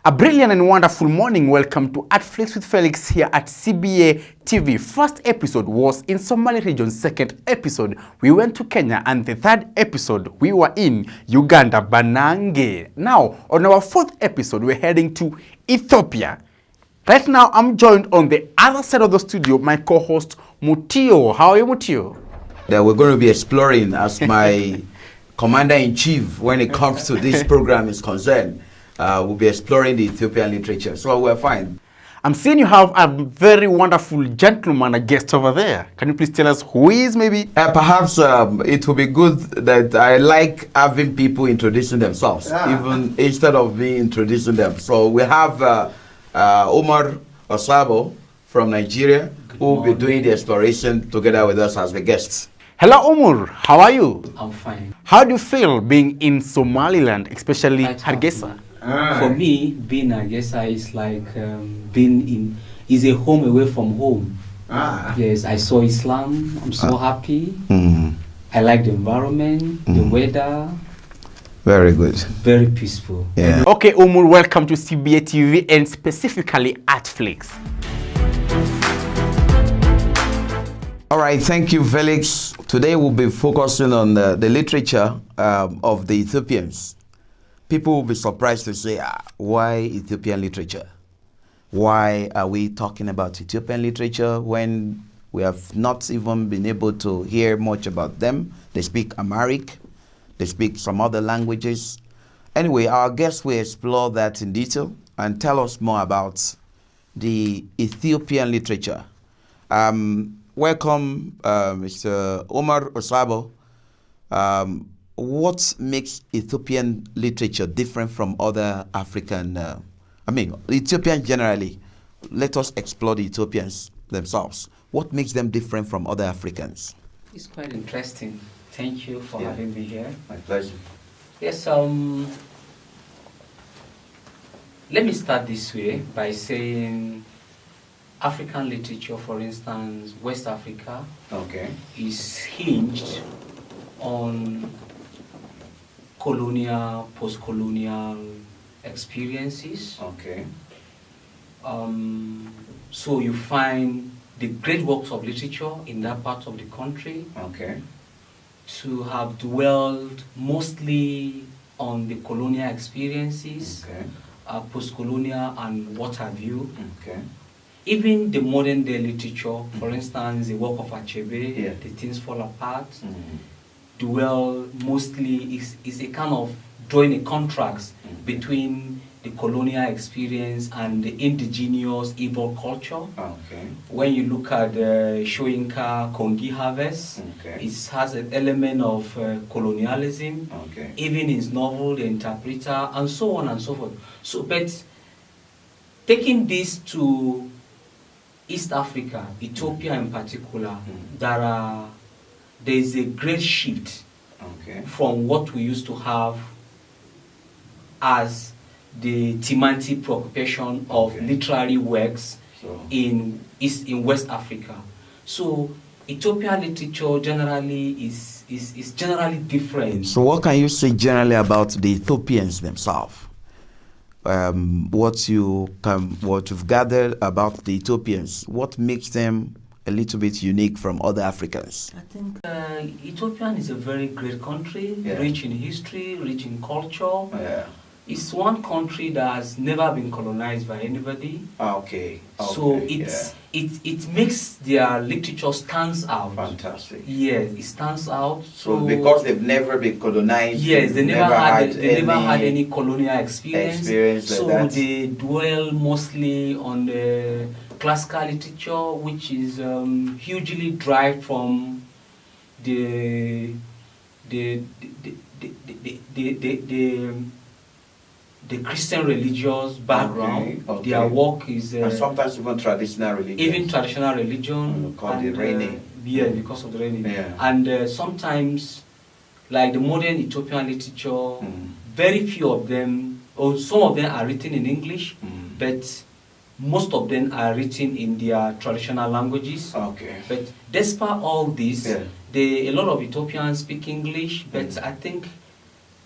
A brilliant and wonderful morning. Welcome to ArtFlakes with Felix here at CBA TV. First episode was in Somali region. Second episode, we went to Kenya. And the third episode, we were in Uganda, Banange. Now, on our fourth episode, we're heading to Ethiopia. Right now, I'm joined on the other side of the studio, my co-host, Mutiu. How are you, Mutiu? That we're going to be exploring as my commander-in-chief when it comes to this program is concerned. We'll be exploring the Ethiopian literature, so we're fine. I'm seeing you have a very wonderful gentleman, a guest over there. Can you please tell us who he is, maybe? Perhaps it will be good that I like having people introducing themselves, even instead of me introducing them. So we have Umar Osabo from Nigeria, who will be doing the exploration together with us as the guests. Hello, Umar. How are you? I'm fine. How do you feel being in Somaliland, especially Hargeisa? For me, being Hargeisa is like is a home away from home. Yes, I saw Islam. I'm so happy. I like the environment, the weather. Very good. Very peaceful. Yeah. Okay, Umar, welcome to CBA TV and specifically ArtFlakes. All right, thank you, Felix. Today we'll be focusing on the literature of the Ethiopians. People will be surprised to say, why Ethiopian literature? Why are we talking about Ethiopian literature when we have not even been able to hear much about them? They speak Amharic, they speak some other languages. Anyway, our guests will explore that in detail and tell us more about the Ethiopian literature. Welcome, Mr. Umar Osabo. What makes Ethiopian literature different from other African, Ethiopians generally? Let us explore the Ethiopians themselves. What makes them different from other Africans? It's quite interesting. Thank you for having me here. My pleasure. Yes, let me start this way by saying African literature, for instance, West Africa, is hinged on colonial, post-colonial experiences. So you find the great works of literature in that part of the country to have dwelled mostly on the colonial experiences, post-colonial and what have you. Even the modern day literature, for instance, the work of Achebe, The Things Fall Apart, dwell mostly is a kind of drawing a contrast between the colonial experience and the indigenous Igbo culture. When you look at Shoyinka Kongi Harvest, it has an element of colonialism. Even in his novel, The Interpreter, and so on and so forth. So, but taking this to East Africa, Ethiopia in particular, there is a great shift from what we used to have as the thematic preoccupation of literary works in West Africa. So Ethiopian literature generally is generally different. So what can you say generally about the Ethiopians themselves? What you've gathered about the Ethiopians, what makes them a little bit unique from other Africans? I think Ethiopian is a very great country, rich in history, rich in culture. It's one country that has never been colonized by anybody. So it makes their literature stands out. Fantastic. Yes, it stands out. So because they've never been colonized. Yes, they never had any colonial experience. So like they dwell mostly on the classical literature, which is hugely derived from the Christian religious background. Their work is and sometimes even traditional religion. Even traditional religion. Called the Rene. Because of the Rene. And sometimes, like the modern Ethiopian literature, very few of them, or some of them are written in English, but most of them are written in their traditional languages. But despite all this, a lot of Ethiopians speak English, but I think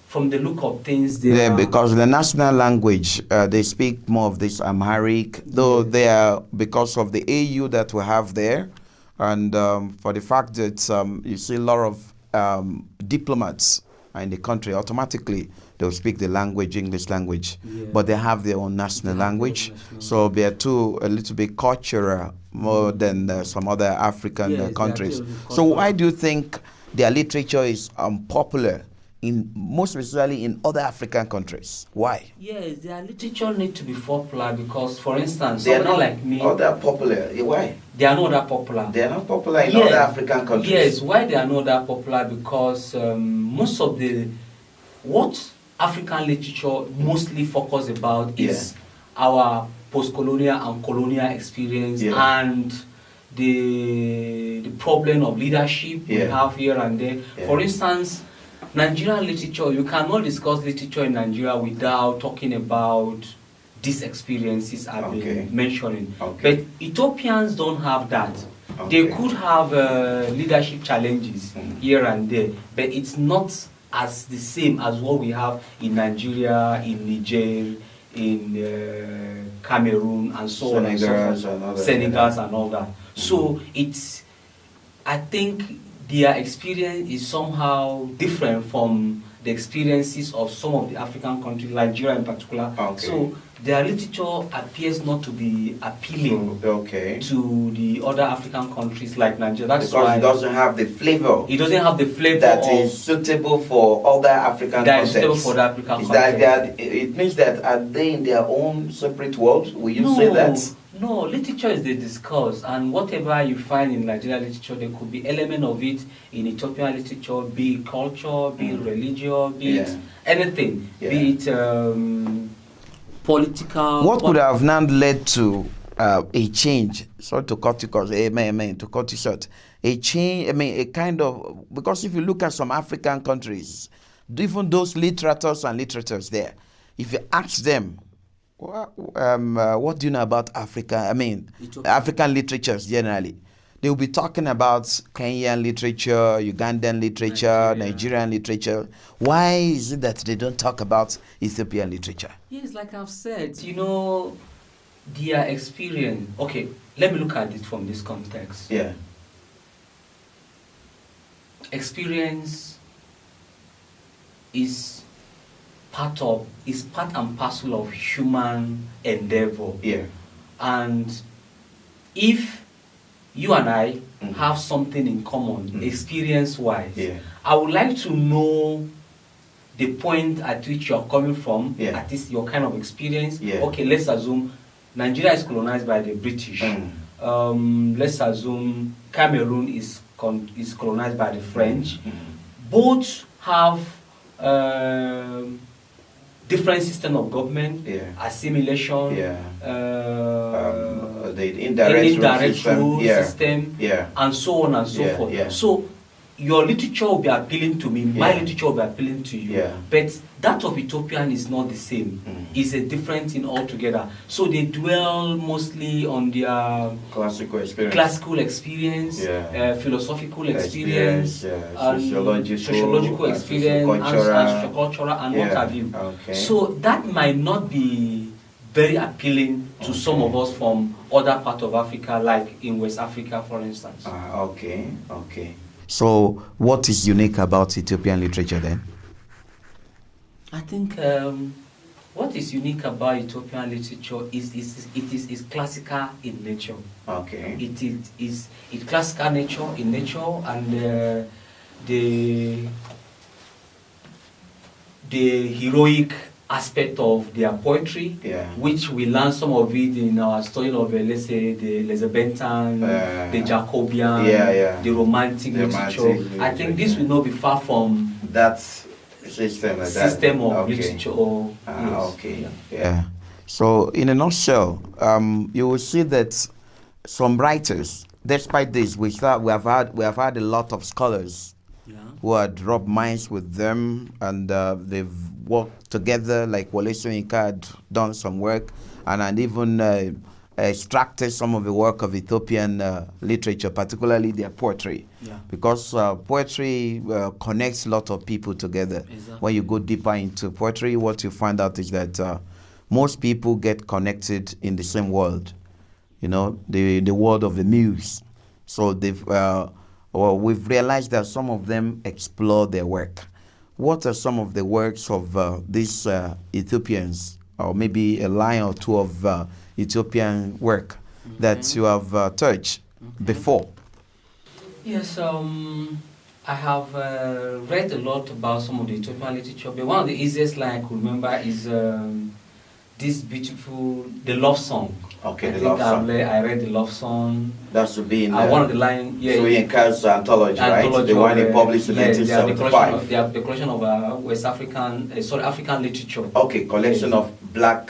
from the look of things, they Yeah, are, because the national language, they speak more of this Amharic, though they are, because of the AU that we have there, and for the fact that you see a lot of diplomats in the country, automatically they'll speak the language, English language, but they have their own national language, so they are too a little bit cultural more than some other African countries. So why do you think their literature is unpopular in most especially in other African countries? Why? yes, their literature need to be popular because, for instance, They are somebody not like me, other popular. Why? they are not that popular. They are not popular in Yes. other African countries. Yes, why they are not that popular? Because most of what African literature mostly focus about is our post-colonial and colonial experience and the problem of leadership we have here and there. For instance, Nigerian literature, you cannot discuss literature in Nigeria without talking about these experiences I've been mentioning. But Ethiopians don't have that. They could have leadership challenges here and there, but it's not as the same as what we have in Nigeria, in Niger, in Cameroon, and so on and so forth. Senegal and all that. So it's, I think their experience is somehow different from the experiences of some of the African countries, Nigeria in particular. So their literature appears not to be appealing to the other African countries like Nigeria. That's because why it doesn't have the flavor. It doesn't have the flavor that is suitable for other African contexts. Suitable for the African It means that are they in their own separate world? Will you say that? No, literature is the discourse, and whatever you find in Nigerian literature, there could be element of it in Ethiopian literature, be it culture, be it religion, be it anything, be it political. What could have now led to a change? Sorry to cut you, to cut you short. A change, a kind of, because if you look at some African countries, even those literators there, if you ask them, what do you know about Africa? African literatures generally. They will be talking about Kenyan literature, Ugandan literature, Nigerian literature. Why is it that they don't talk about Ethiopian literature? Yes, like I've said, their experience. Okay, let me look at it from this context. Yeah. Experience is part and parcel of human endeavor. Yeah. And if you and I have something in common, experience-wise, I would like to know the point at which you are coming from, at least your kind of experience. Okay, let's assume Nigeria is colonized by the British. Let's assume Cameroon is colonized by the French. Both have different system of government, assimilation, the indirect rule system, and so on and so forth. So your literature will be appealing to me, my literature will be appealing to you, but that of Ethiopian is not the same. It's a different thing altogether. So they dwell mostly on their classical experience, philosophical experience, sociological experience, and sociocultural, and what have you. So that might not be very appealing to some of us from other parts of Africa, like in West Africa, for instance. So what is unique about Ethiopian literature then? I think what is unique about Ethiopian literature is classical in nature. It is classical nature in nature, and the heroic aspect of their poetry, which we learn some of it in our study of, let's say, the Elizabethan, the Jacobean, the romantic literature. I think this will not be far from that system of literature. So in a nutshell, you will see that some writers, despite this, we have had a lot of scholars who had rubbed minds with them, and they've worked together, like Wole Soyinka had done some work, and even extracted some of the work of Ethiopian literature, particularly their poetry. Yeah. Because poetry connects a lot of people together. Exactly. When you go deeper into poetry, what you find out is that most people get connected in the same world, you know, the world of the muse. So we've realized that some of them explore their work. What are some of the works of these Ethiopians, or maybe a line or two of Ethiopian work that you have touched before? Yes, I have read a lot about some of the Ethiopian literature, but one of the easiest line I could remember is this beautiful, the love song. Okay, I the think love song. I read the love song. That should be in one of the lines, yeah. Soyinka's anthology, right? The one he published in 1975. The collection of West African, African literature. Okay, collection of Black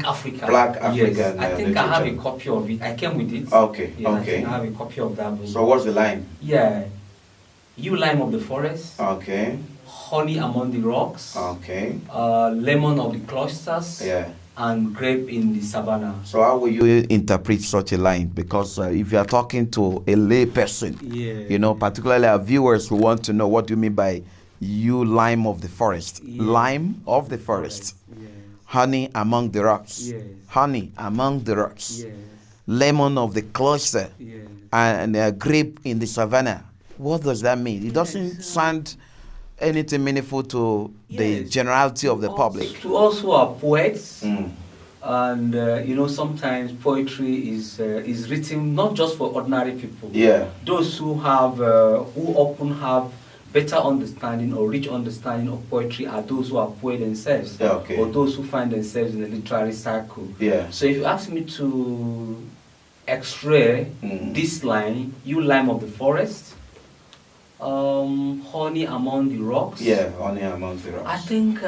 Africa. Black African Yes, I think literature. I have a copy of it. I came with it. Okay, Yeah, okay. I think I have a copy of that book. So what's the line? Yeah. You lime of the forest. Okay. Honey among the rocks. Okay. Lemon of the clusters. Yeah. And grape in the savannah. So how will you interpret such a line? Because if you are talking to a lay person, you know, particularly our viewers who want to know what you mean by you lime of the forest. Lime of the forest. Yes. Honey among the rocks. Yes. Honey among the rocks. Yes. Lemon of the cluster. Yes. And grape in the savannah. What does that mean? It doesn't sound anything meaningful to the generality of the public. To us who are poets, and you know, sometimes poetry is written not just for ordinary people. Yeah. Those who have who often have better understanding or rich understanding of poetry are those who are poets themselves, or those who find themselves in a literary circle. Yeah. So if you ask me to X-ray this line, you lime of the forest. Honey among the rocks. Yeah, honey among the rocks. I think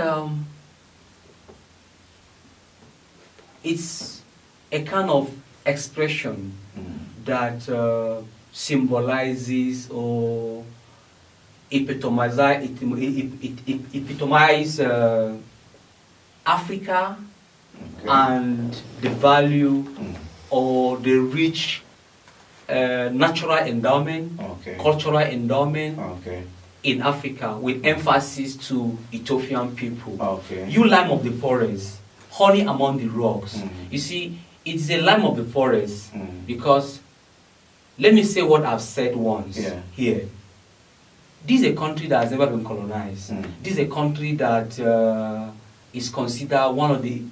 it's a kind of expression that symbolizes or epitomize Africa and the value or the rich natural endowment, cultural endowment in Africa, with emphasis to Ethiopian people. You lime of the forest, honey among the rocks. You see, it's a lime of the forest because, let me say what I've said once here. This is a country that has never been colonized. This is a country that is considered one of the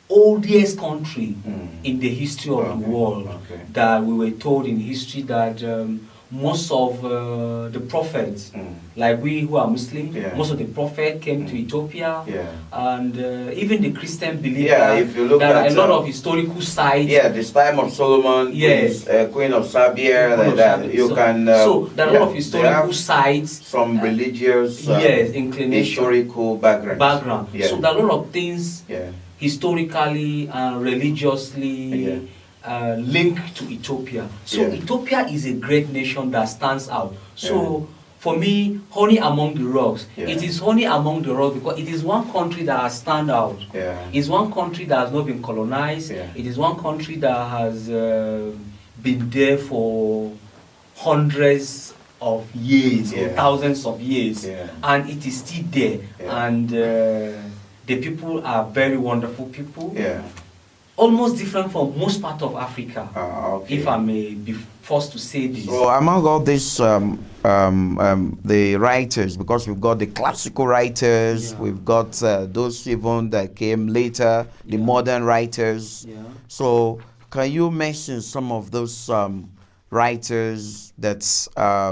oldest country in the history of the world. That we were told in history that most of the prophets, like we who are Muslim, most of the prophets came to Ethiopia, and even the Christian believe if you look there at are a lot of historical sites. Yeah, this time of Solomon, Queen of Sabia, like that. You can. So there are a lot of historical sites. Some religious, inclination, historical background. So there are a lot of things. Historically and religiously linked to Ethiopia. So Ethiopia is a great nation that stands out. So for me, honey among the rocks, it is honey among the rocks because it is one country that has stand out. It's one country that has not been colonized. It is one country that has been there for hundreds of years or thousands of years, and it is still there. And the people are very wonderful people. Almost different from most part of Africa, if I may be forced to say this. So among all these, the writers, because we've got the classical writers, we've got those even that came later, the modern writers. So can you mention some of those writers that's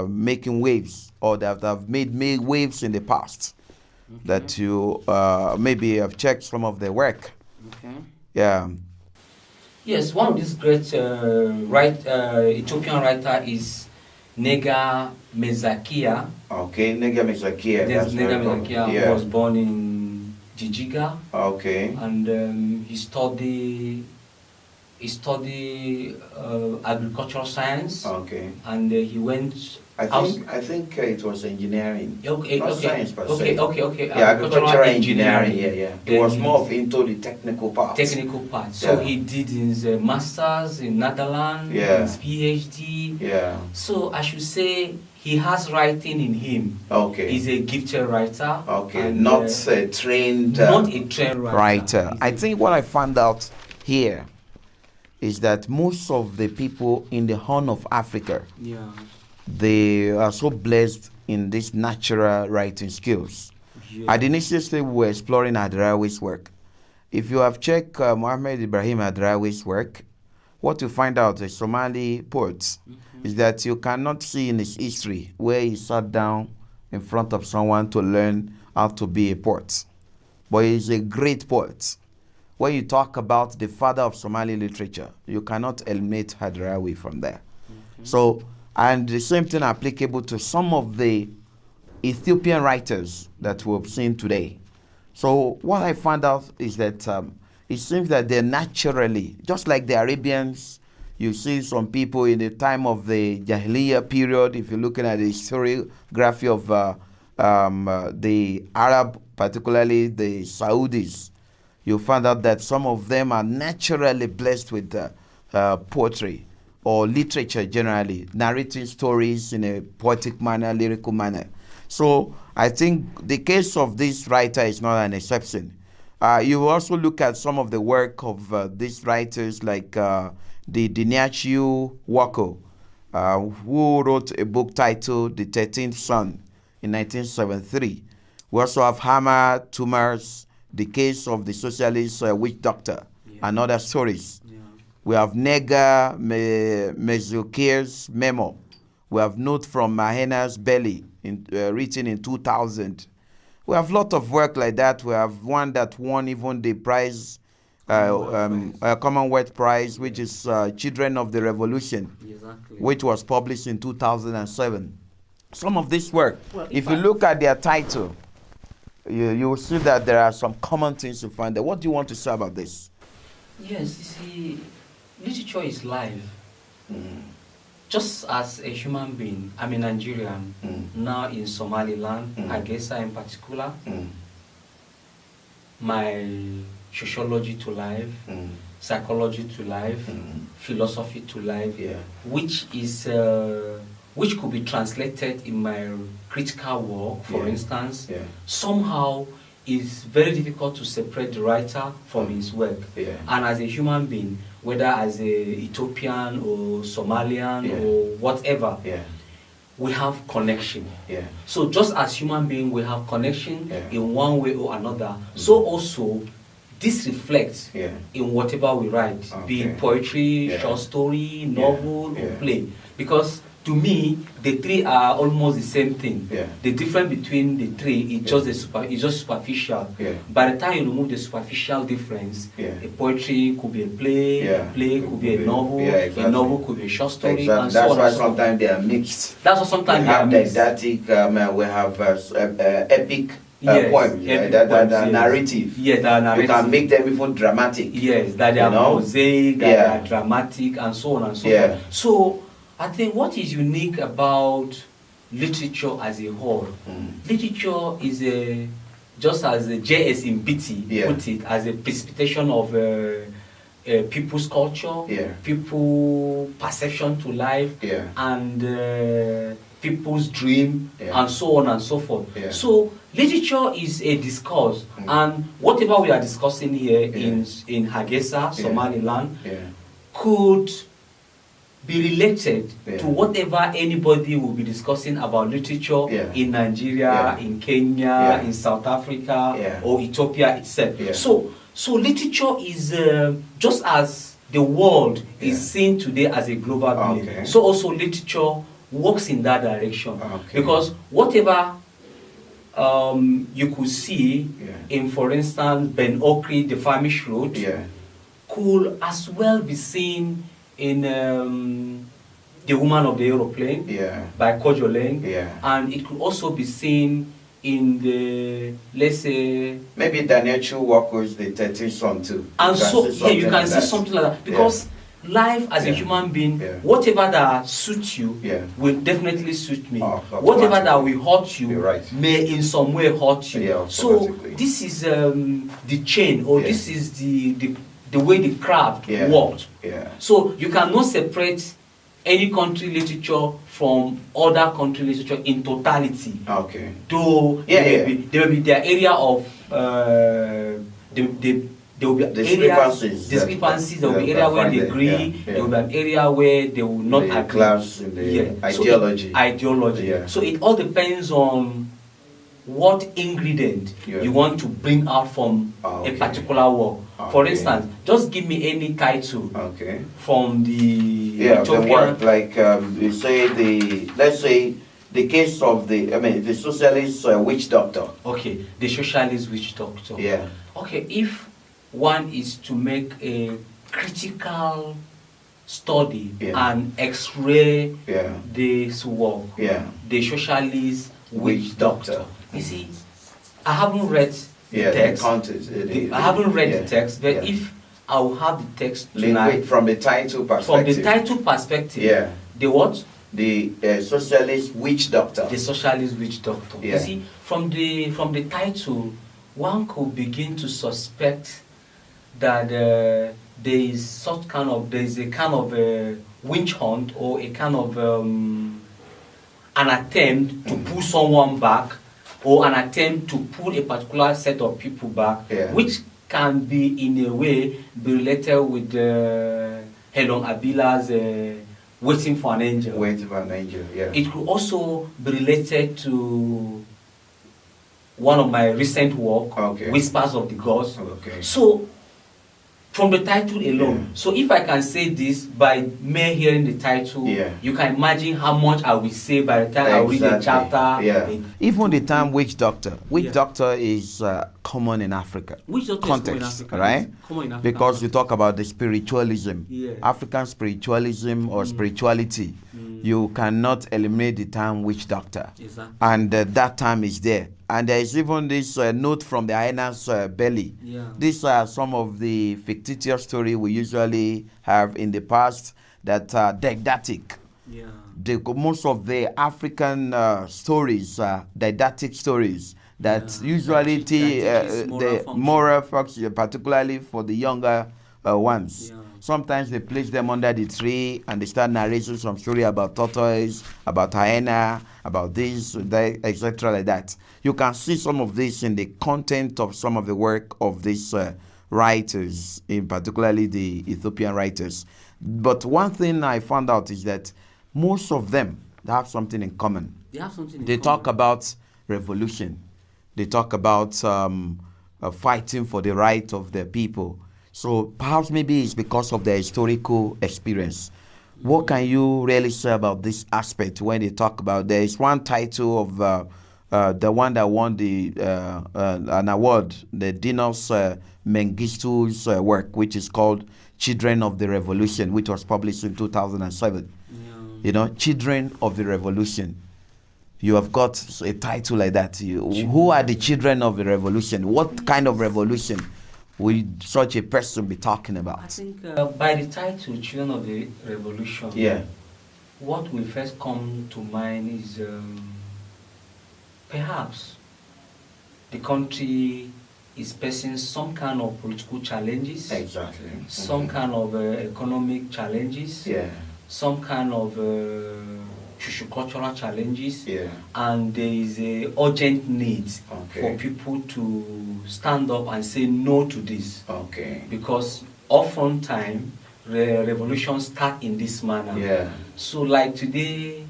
making waves or that have made waves in the past? That you maybe have checked some of their work. Yes, one of these great Ethiopian writer is Nega Mezakia. Nega Mezakia. Yes, Nega Mezakia was born in Jijiga. And he studied he studied agricultural science. Okay. And he went. I think it was engineering. Okay, not okay, science per okay, se. okay. Yeah, agricultural engineering. Yeah. He was Then more of into the technical part. Technical part. So he did his masters in Netherlands, his PhD. Yeah. So I should say he has writing in him. Okay. He's a gifted writer. Okay. And, not a trained. Not a trained writer. I think what I found out here is that most of the people in the Horn of Africa, they are so blessed in these natural writing skills. At the initial stage, we were exploring Hadrawi's work. If you have checked Muhammad Ibrahim Hadrawi's work, what you find out as Somali poets is that you cannot see in his history where he sat down in front of someone to learn how to be a poet. But he's a great poet. When you talk about the father of Somali literature, you cannot eliminate Hadrawi from there. So, and the same thing applicable to some of the Ethiopian writers that we've seen today. So what I found out is that it seems that they're naturally, just like the Arabians, you see some people in the time of the Jahiliyyah period, if you're looking at the historiography of the Arab, particularly the Saudis, you find out that some of them are naturally blessed with poetry or literature generally, narrating stories in a poetic manner, lyrical manner. So I think the case of this writer is not an exception. You also look at some of the work of these writers like the Diniachiu Wako, who wrote a book titled The 13th Son in 1973. We also have Hama Tumar's The Case of the Socialist Witch Doctor and other stories. We have Nega Mezukir's Memo. We have Note from Mahena's Belly, written in 2000. We have a lot of work like that. We have one that won even the prize, Commonwealth Prize, which is Children of the Revolution, which was published in 2007. Some of this work, if you look at their title, you will see that there are some common things to find there. What do you want to say about this? Yes, you see, literature is life. Just as a human being, I'm a Nigerian, now in Somaliland, Hargeisa in particular. My sociology to life, psychology to life, philosophy to life, which is which could be translated in my critical work, for instance, somehow it's very difficult to separate the writer from his work. And as a human being, whether as a Ethiopian or Somalian or whatever, we have connection. So just as human beings, we have connection in one way or another. So also, this reflects in whatever we write, be it poetry, short story, novel, or play. Because to me, the three are almost the same thing. The difference between the three is just superficial. By the time you remove the superficial difference, a poetry could be a play, a play could be a novel, a novel could be a short story, and so on. That's why sometimes they are mixed. That's why sometimes we have didactic, we have epic poems, that are narrative. Yes, that are narrative. You can make them even dramatic. Yes, that they are mosaic, that they are dramatic, and so on and so forth. So I think what is unique about literature as a whole, literature is just as the J.S. Mbiti put it, as a precipitation of people's culture, people's perception to life, and people's dream, and so on and so forth. So literature is a discourse, and whatever we are discussing here in Hargeisa, Somaliland, could be related to whatever anybody will be discussing about literature in Nigeria, in Kenya, in South Africa, or Ethiopia itself. So literature is just as the world is seen today as a global village. So also literature works in that direction, because whatever you could see in, for instance, Ben Okri, The Famished Road, could as well be seen in The Woman of the Aeroplane by Kojoleng, and it could also be seen in the, let's say, maybe Daniel Chu work with the 13th son too. And so yeah, you can see something like that, because life as a human being, whatever that suits you will definitely suit me. Whatever that will hurt you may in some way hurt you. So this is the chain, or this is the way the craft worked. So you cannot separate any country literature from other country literature in totality. Okay. Though there will be their area of there will be discrepancies. There will be area where they agree. There will be an area where they will not agree. Class in the ideology. So ideology. So it all depends on what ingredient you want to bring out from a particular work. For instance, just give me any title from the Ethiopian. The work, like you say let's say the case of the socialist witch doctor. Okay, the socialist witch doctor. Yeah. Okay, if one is to make a critical study and x-ray this work, the socialist witch doctor. You see, I haven't read the text. I haven't read the text, but if I will have the text tonight, from the title perspective. The what? The socialist witch doctor. The socialist witch doctor. You see, from the title, one could begin to suspect that there is a kind of a witch hunt, or a kind of an attempt to pull someone back, or an attempt to pull a particular set of people back, which can be in a way be related with Helen Abila's Waiting for an Angel. Waiting for an Angel, yeah. It could also be related to one of my recent work, Whispers of the Gods. So, from the title alone, so if I can say this by mere hearing the title, you can imagine how much I will say by the time I read the chapter. Even the term witch doctor is common in Africa. Witch doctor context, is common in Africa, right? Common in Africa. Because you talk about the spiritualism, African spiritualism or spirituality, you cannot eliminate the term witch doctor. Exactly. And that term is there. And there is even this note from the hyena's belly. These are some of the fictitious stories we usually have in the past that are didactic. Most of the African stories are didactic stories that usually the moral facts, particularly for the younger ones. Sometimes they place them under the tree and they start narrating some story about tortoise, about hyena, about this, that, etc. like that. You can see some of this in the content of some of the work of these writers, in particularly the Ethiopian writers. But one thing I found out is that most of them have something in common. They talk about revolution. They talk about fighting for the right of the people. So perhaps maybe it's because of their historical experience. What can you really say about this aspect when they talk about, there is one title of the one that won an award, the Dinos Mengistu's work, which is called Children of the Revolution, which was published in 2007. You know, Children of the Revolution. You have got a title like that. Who are the children of the revolution? What kind of revolution will such a person be talking about? I think by the title, Children of the Revolution, what will first come to mind is perhaps the country is facing some kind of political challenges, some kind of economic challenges, some kind of sociocultural challenges, and there is a urgent need for people to stand up and say no to this. Because oftentimes revolutions start in this manner. So like today,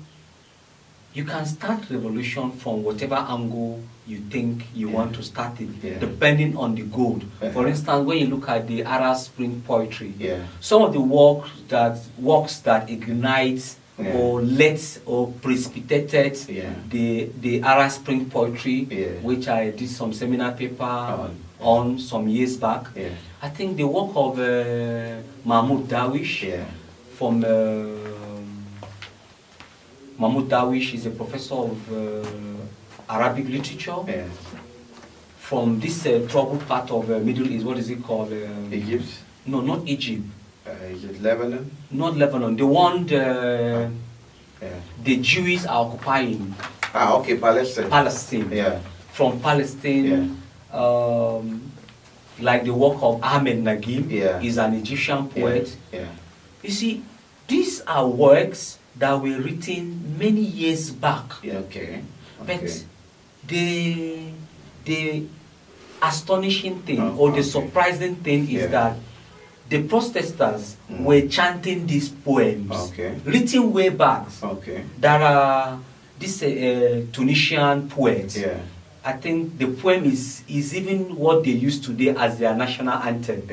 you can start revolution from whatever angle you think you want to start it, depending on the goal. For instance, when you look at the Arab Spring poetry, some of the works that ignite or led or precipitated the Arab Spring poetry, which I did some seminar paper on some years back. I think the work of Mahmoud Darwish from Mahmoud Darwish is a professor of Arabic literature. Yeah. From this troubled part of Middle East, what is it called? Egypt? No, not Egypt. Is it Lebanon? Not Lebanon. The one the Jews are occupying. Okay, Palestine. Palestine. Yeah. From Palestine, like the work of Ahmed Naguib, is an Egyptian poet. Yeah. You see, these are works that were written many years back. Yeah, okay. But the astonishing thing or the surprising thing is that the protesters were chanting these poems written way back. There are this Tunisian poet. I think the poem is even what they use today as their national anthem.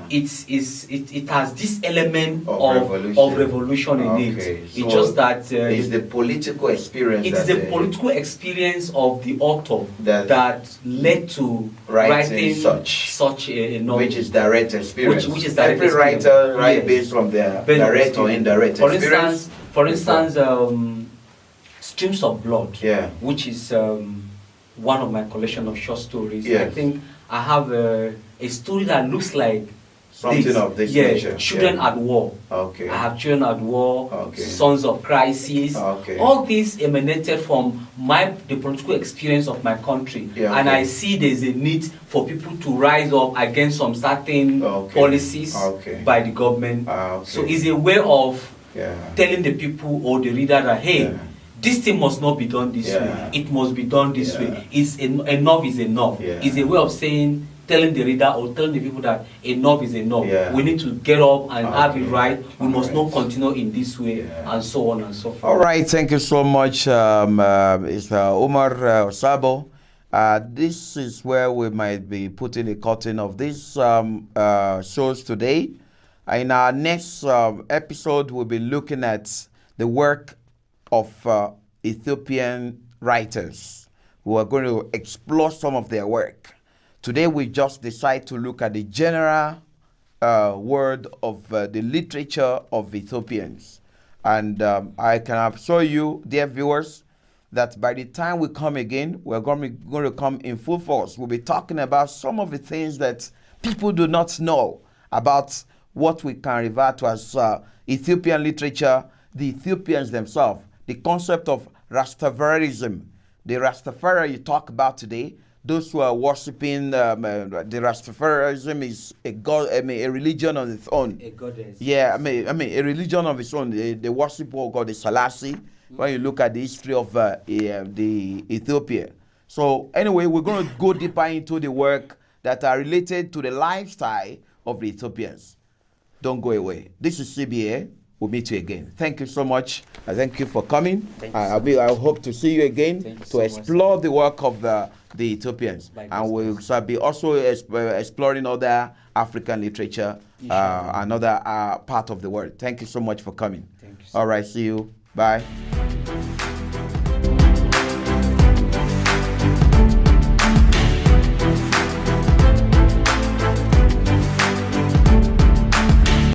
It has this element of revolution in it. So it's just that it's the political experience. It is the political experience of the author that led to writing such a novel, which is direct experience. Which is direct Every writer writes based from their direct or indirect experience. For instance, Streams of Blood, which is one of my collection of short stories. I think I have a story that looks like something of this nature. Children at War. I have Children at War, Sons of Crisis. All these emanated from the political experience of my country. And I see there's a need for people to rise up against some certain policies by the government. So it's a way of telling the people or the reader that, hey, this thing must not be done this way. It must be done this way. Enough is enough. It's a way of saying, telling the reader or telling the people that enough is enough. We need to get up and have it right. We must not continue in this way, and so on and so forth. All right, thank you so much, it's Umar Osabo. This is where we might be putting a curtain of these shows today. In our next episode, we'll be looking at the work of Ethiopian writers who are going to explore some of their work. Today we just decide to look at the general word of the literature of Ethiopians. And I can assure you, dear viewers, that by the time we come again, we're going to come in full force. We'll be talking about some of the things that people do not know about what we can refer to as Ethiopian literature, the Ethiopians themselves. The concept of Rastafarianism, the Rastafari you talk about today, those who are worshiping the Rastafarianism is a god, a religion on its own. A goddess. Yeah, a religion of its own. They worship what God is Selassie. When you look at the history of the Ethiopia. So anyway, we're going to go deeper into the work that are related to the lifestyle of the Ethiopians. Don't go away. This is CBA. We'll meet you again. Thank you so much. Thank you for coming. I hope to see you again to explore the work of the Ethiopians. And we'll be also exploring other African literature, another part of the world. Thank you so much for coming. Thank you. All right, see you. Bye.